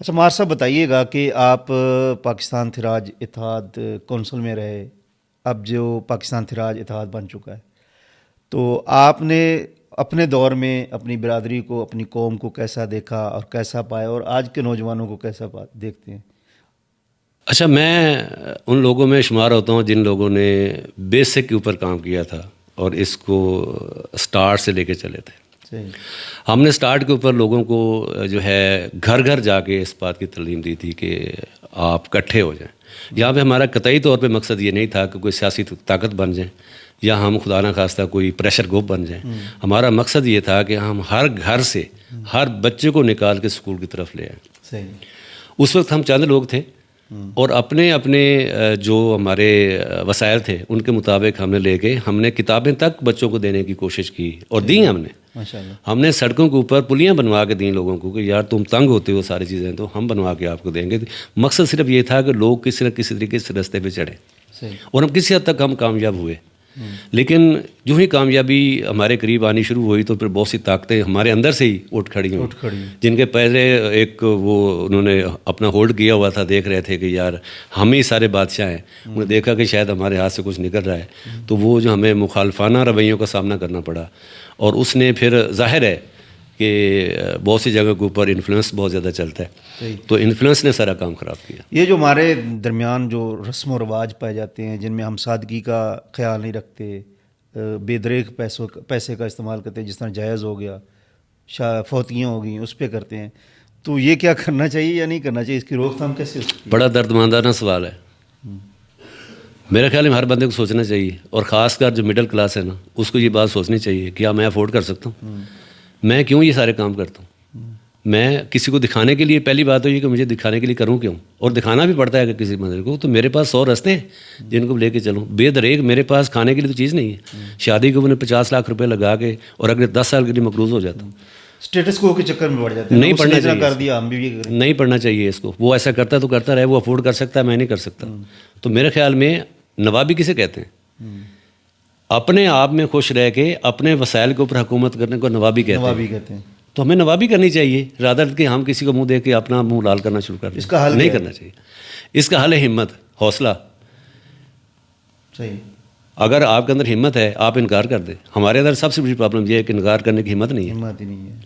اچھا مار صاحب بتائیے گا کہ آپ پاکستان تھراج اتحاد کونسل میں رہے، اب جو پاکستان تھراج اتحاد بن چکا ہے، تو آپ نے اپنے دور میں اپنی برادری کو، اپنی قوم کو کیسا دیکھا اور کیسا پایا، اور آج کے نوجوانوں کو کیسا دیکھتے ہیں؟ اچھا، میں ان لوگوں میں شمار ہوتا ہوں جن لوگوں نے بیسک کے اوپر کام کیا تھا اور اس کو سٹارٹ سے لے کے چلے تھے۔ صحیح۔ ہم نے سٹارٹ کے اوپر لوگوں کو جو ہے گھر گھر جا کے اس بات کی تعلیم دی تھی کہ آپ کٹھے ہو جائیں۔ یہاں پہ ہمارا قطعی طور پہ مقصد یہ نہیں تھا کہ کوئی سیاسی طاقت بن جائیں یا ہم خدا نہ خواستہ کوئی پریشر گروپ بن جائیں۔ ہمارا مقصد یہ تھا کہ ہم ہر گھر سے ہر بچے کو نکال کے اسکول کی طرف لے آئیں۔ صحیح۔ اس وقت ہم چند لوگ تھے اور اپنے اپنے جو ہمارے وسائل تھے ان کے مطابق ہم نے لے کے ہم نے کتابیں تک بچوں کو دینے کی کوشش کی اور دی ہم نے۔ ماشاء اللہ۔ ہم نے سڑکوں کے اوپر پلیاں بنوا کے دیں لوگوں کو کہ یار تم تنگ ہوتے ہو ساری چیزیں تو ہم بنوا کے آپ کو دیں گے۔ مقصد صرف یہ تھا کہ لوگ کسی نہ کسی طریقے سے راستے پہ چڑھیں، صحیح۔ اور ہم کسی حد تک ہم کامیاب ہوئے۔ لیکن جو ہی کامیابی ہمارے قریب آنی شروع ہوئی تو پھر بہت سی طاقتیں ہمارے اندر سے ہی اٹھ کھڑی ہوئیں، جن کے پہلے ایک وہ انہوں نے اپنا ہولڈ کیا ہوا تھا، دیکھ رہے تھے کہ یار ہم ہی سارے بادشاہ ہیں۔ انہوں نے دیکھا کہ شاید ہمارے ہاتھ سے کچھ نکل رہا ہے، تو وہ جو ہمیں مخالفانہ رویوں کا سامنا کرنا پڑا، اور اس نے پھر ظاہر ہے کہ بہت سی جگہ کے اوپر انفلوئنس بہت زیادہ چلتا ہے، تو انفلوئنس نے سارا کام خراب کیا۔ یہ جو ہمارے درمیان جو رسم و رواج پائے جاتے ہیں جن میں ہم سادگی کا خیال نہیں رکھتے، بے دریغ پیسے کا استعمال کرتے ہیں، جس طرح جائز ہو گیا، فوتیاں ہو گئیں اس پہ کرتے ہیں، تو یہ کیا کرنا چاہیے یا نہیں کرنا چاہیے؟ اس کی روک تھام کیسے ہو سکتی ہے؟ بڑا دردمندانہ سوال ہے۔ میرے خیال میں ہر بندے کو سوچنا چاہیے، اور خاص کر جو مڈل کلاس ہے نا، اس کو یہ بات سوچنی چاہیے کیا میں افورڈ کر سکتا ہوں؟ میں کیوں یہ سارے کام کرتا ہوں؟ میں کسی کو دکھانے کے لیے، پہلی بات تو یہ کہ مجھے دکھانے کے لیے کروں کیوں، اور دکھانا بھی پڑتا ہے کہ کسی بندے کو، تو میرے پاس 100 راستے ہیں جن کو لے کے چلوں۔ بے دریغ میرے پاس کھانے کے لیے تو چیز نہیں ہے۔ شادی کو میں نے 50 لاکھ روپے لگا کے اور اگلے 10 سال کے لیے مقروض ہو جاتا ہوں۔ اسٹیٹس کو کے چکر میں پڑ جاتے ہیں، نہیں اس نے پڑھنا اتنا چاہیے، کر دیا ہم بھی یہ کریں۔ نہیں پڑھنا چاہیے اس کو۔ وہ ایسا کرتا تو کرتا رہے، وہ افورڈ کر سکتا ہے، میں نہیں کر سکتا۔ تو میرے خیال میں نوابی کسے کہتے ہیں؟ اپنے آپ میں خوش رہ کے اپنے وسائل کے اوپر حکومت کرنے کو نوابی کہتے ہیں۔ نوابی کہتے ہیں۔ تو ہمیں نوابی کرنی چاہیے، رادر کہ ہم کسی کو منہ دے کے اپنا منہ لال کرنا شروع کر دیں۔ اس کا حل نہیں کیا ہے؟ کرنا چاہیے۔ اس کا حل ہے ہمت، حوصلہ۔ صحیح۔ اگر آپ کے اندر ہمت ہے، آپ انکار کر دیں۔ ہمارے اندر سب سے بڑی پرابلم یہ ہے کہ انکار کرنے کی ہمت نہیں ہے۔ ہمت ہی نہیں ہے۔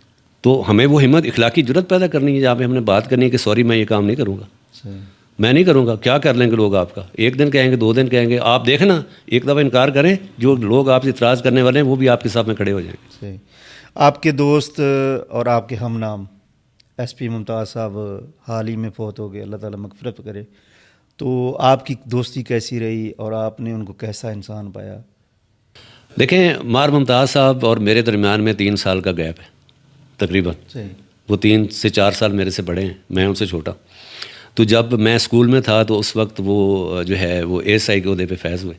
تو ہمیں وہ ہمت، اخلاقی جرت پیدا کرنی ہے جہاں پہ ہم نے بات کرنی ہے کہ سوری میں یہ کام نہیں کروں گا، صحیح۔ میں نہیں کروں گا۔ کیا کر لیں گے لوگ آپ کا؟ ایک دن کہیں گے، 2 دن کہیں گے، آپ دیکھنا ایک دفعہ انکار کریں، جو لوگ آپ سے اعتراض کرنے والے ہیں وہ بھی آپ کے صف میں کھڑے ہو جائیں گے۔ صحیح۔ آپ کے دوست اور آپ کے ہم نام ایس پی ممتاز صاحب حال ہی میں فوت ہو گئے، اللہ تعالیٰ مغفرت کرے، تو آپ کی دوستی کیسی رہی اور آپ نے ان کو کیسا انسان پایا؟ دیکھیں، مار ممتاز صاحب اور میرے درمیان میں 3 سال کا گیپ ہے تقریباً۔ صحیح۔ وہ 3 سے 4 سال میرے سے بڑے ہیں، میں ان سے چھوٹا۔ تو جب میں اسکول میں تھا تو اس وقت وہ جو ہے وہ اے ایس آئی کے عہدے پہ فیض ہوئے۔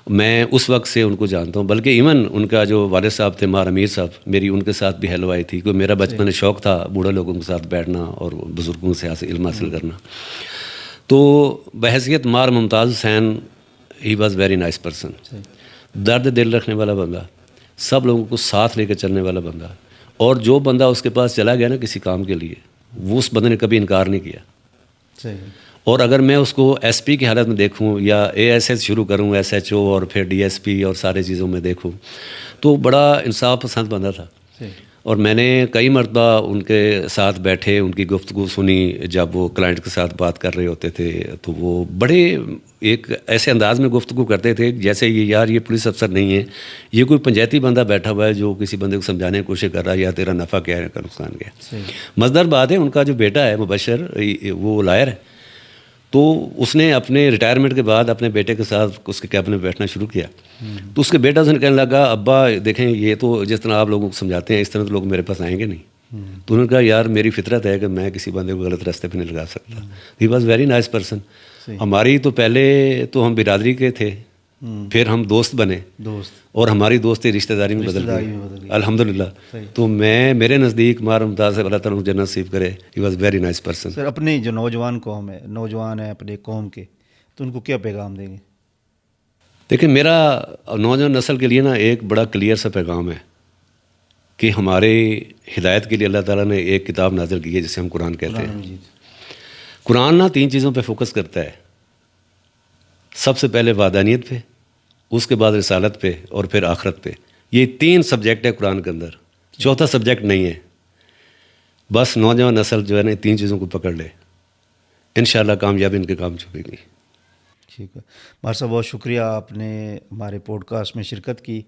میں اس وقت سے ان کو جانتا ہوں، بلکہ ایون ان کا جو والد صاحب تھے مار امیر صاحب، میری ان کے ساتھ بھی ہیلو آئی تھی، کیونکہ میرا بچپن میں شوق تھا بوڑھے لوگوں کے ساتھ بیٹھنا اور بزرگوں سے علم حاصل کرنا۔ تو بحیثیت مار Mumtaz Hussain, he was very nice person, درد دل رکھنے والا بندہ، سب لوگوں کو ساتھ لے کے چلنے والا بندہ، اور جو بندہ اس کے پاس چلا گیا نا کسی کام کے لیے، وہ اس بندے نے کبھی انکار نہیں کیا۔ صحیح۔ اور اگر میں اس کو ایس پی کی حالت میں دیکھوں یا اے ایس ایس شروع کروں، ایس ایچ او اور پھر ڈی ایس پی اور سارے چیزوں میں دیکھوں، تو بڑا انصاف پسند بندہ تھا۔ اور میں نے کئی مرتبہ ان کے ساتھ بیٹھے، ان کی گفتگو سنی، جب وہ کلائنٹ کے ساتھ بات کر رہے ہوتے تھے تو وہ بڑے ایک ایسے انداز میں گفتگو کرتے تھے جیسے یہ یار یہ پولیس افسر نہیں ہے، یہ کوئی پنچایتی بندہ بیٹھا ہوا ہے جو کسی بندے کو سمجھانے کی کوشش کر رہا ہے یا تیرا نفع کیا ہے کا نقصان کیا ہے۔ مزدار بات ہے، ان کا جو بیٹا ہے مبشر، وہ لائر ہے، تو اس نے اپنے ریٹائرمنٹ کے بعد اپنے بیٹے کے ساتھ اس کے کیبن میں بیٹھنا شروع کیا۔ تو اس کے بیٹا سے کہنے لگا، ابا دیکھیں یہ تو جس طرح آپ لوگوں کو سمجھاتے ہیں اس طرح تو لوگ میرے پاس آئیں گے نہیں۔ تو انہوں نے کہا یار میری فطرت ہے کہ میں کسی بندے کو غلط راستے پہ نہیں لگا سکتا۔ ہی واز ویری نائس پرسن۔ ہماری تو پہلے تو ہم برادری کے تھے، پھر ہم دوست بنے، اور ہماری دوستی رشتہ داری میں بدل گئی الحمدللہ۔ تو میرے نزدیک مار ممتاز اللہ تعالیٰ جنت نصیب کرے، he was very nice person. Sir, اپنی جو نوجوان قوم ہے، نوجوان ہیں اپنے قوم کے، تو ان کو کیا پیغام دیں گے؟ دیکھیں، میرا نوجوان نسل کے لیے نا ایک بڑا کلیئر سا پیغام ہے کہ ہمارے ہدایت کے لیے اللہ تعالیٰ نے ایک کتاب نازل کی ہے جسے ہم قرآن کہتے قرآن ہیں. مجید. قرآن نا 3 چیزوں پہ فوکس کرتا ہے. سب سے پہلے وحدانیت پہ، اس کے بعد رسالت پہ، اور پھر آخرت پہ. یہ 3 سبجیکٹ ہے قرآن کے اندر، چوتھا سبجیکٹ نہیں ہے. بس نوجوان نسل جو ہے نا 3 چیزوں کو پکڑ لے، انشاءاللہ کامیابی ان کے کام چھپے گی. ٹھیک ہے مار صاحب، بہت شکریہ آپ نے ہمارے پوڈ کاسٹ میں شرکت کی.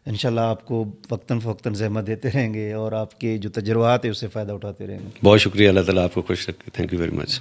انشاءاللہ آپ کو وقتاً فوقتاً زحمت دیتے رہیں گے اور آپ کے جو تجربات ہیں اس سے فائدہ اٹھاتے رہیں گے. بہت شکریہ، اللہ تعالیٰ آپ کو خوش رکھے. Thank you very much.